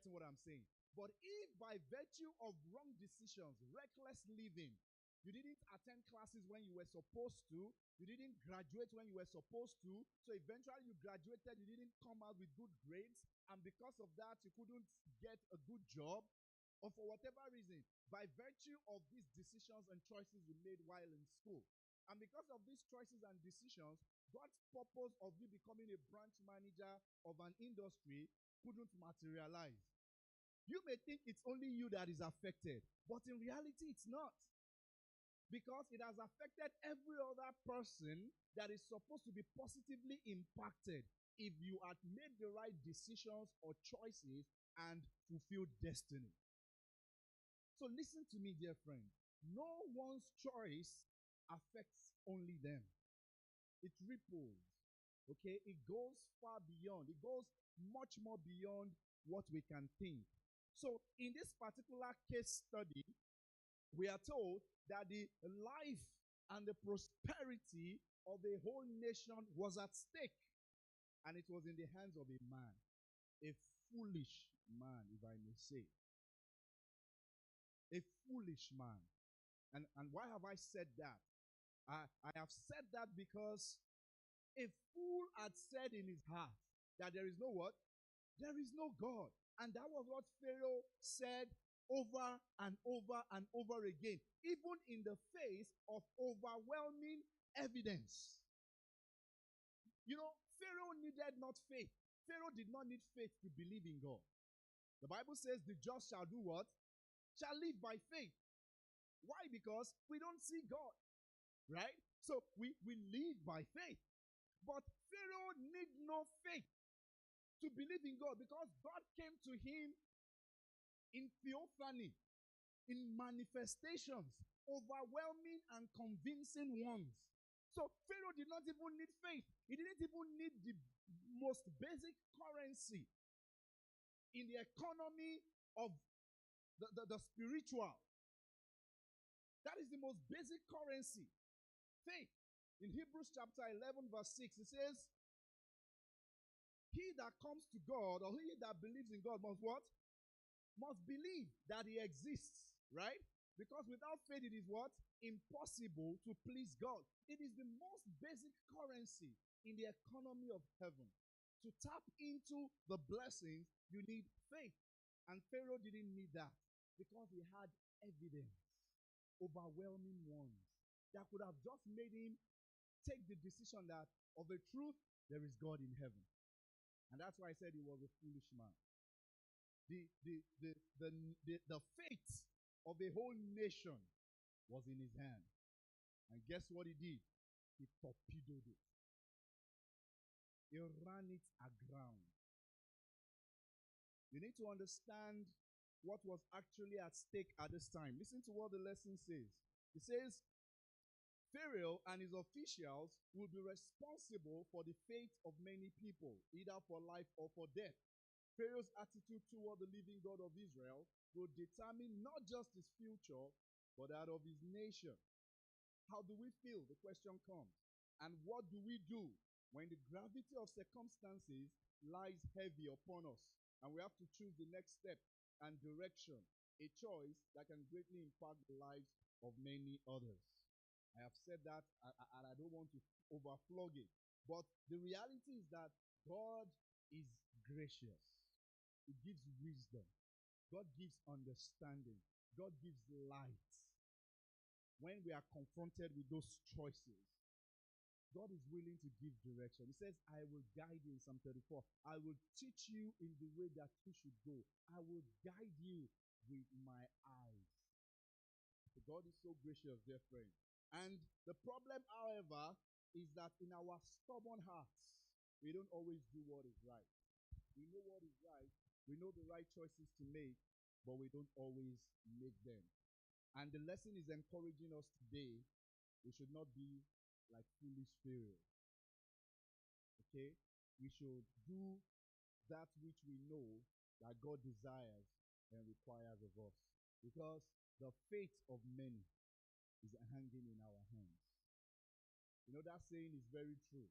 getting what I'm saying? But if by virtue of wrong decisions, reckless living, you didn't attend classes when you were supposed to, you didn't graduate when you were supposed to, so eventually you graduated, you didn't come out with good grades, and because of that, you couldn't get a good job, or for whatever reason, by virtue of these decisions and choices you made while in school, and because of these choices and decisions, God's purpose of you becoming a branch manager of an industry couldn't materialize. You may think it's only you that is affected, but in reality, it's not. Because it has affected every other person that is supposed to be positively impacted if you had made the right decisions or choices and fulfilled destiny. So listen to me, dear friend. No one's choice affects only them. It ripples. Okay? It goes far beyond. It goes much more beyond what we can think. So in this particular case study, we are told that the life and the prosperity of the whole nation was at stake. And it was in the hands of a man, a foolish man, if I may say. A foolish man. And why have I said that? I have said that because a fool had said in his heart that there is no what? There is no God. And that was what Pharaoh said over and over and over again, even in the face of overwhelming evidence. You know, Pharaoh needed not faith. Pharaoh did not need faith to believe in God. The Bible says the just shall do what? Shall live by faith. Why? Because we don't see God, right? So we live by faith. But Pharaoh need no faith to believe in God, because God came to him in theophany, in manifestations, overwhelming and convincing ones. So Pharaoh did not even need faith. He didn't even need the most basic currency in the economy of the spiritual. That is the most basic currency. Faith. In Hebrews chapter 11 verse 6, it says, he that comes to God, or he that believes in God, must what? Must believe that he exists, right? Because without faith, it is what? Impossible to please God. It is the most basic currency in the economy of heaven. To tap into the blessings, you need faith. And Pharaoh didn't need that because he had evidence, overwhelming ones, that could have just made him take the decision that of a truth, there is God in heaven. And that's why I said he was a foolish man. The fate of a whole nation was in his hand. And guess what he did? He torpedoed it. He ran it aground. You need to understand what was actually at stake at this time. Listen to what the lesson says. It says, Pharaoh and his officials will be responsible for the fate of many people, either for life or for death. Pharaoh's attitude toward the living God of Israel will determine not just his future, but that of his nation. How do we feel? The question comes. And what do we do when the gravity of circumstances lies heavy upon us, and we have to choose the next step and direction, a choice that can greatly impact the lives of many others? I have said that, and I don't want to overflog it. But the reality is that God is gracious. He gives wisdom. God gives understanding. God gives light. When we are confronted with those choices, God is willing to give direction. He says, I will guide you in Psalm 34. I will teach you in the way that you should go. I will guide you with my eyes. So God is so gracious, dear friend. And the problem, however, is that in our stubborn hearts, we don't always do what is right. We know what is right. We know the right choices to make, but we don't always make them. And the lesson is encouraging us today. We should not be like foolish Pharaoh. Okay? We should do that which we know that God desires and requires of us. Because the fate of many is hanging in our hands. You know, that saying is very true.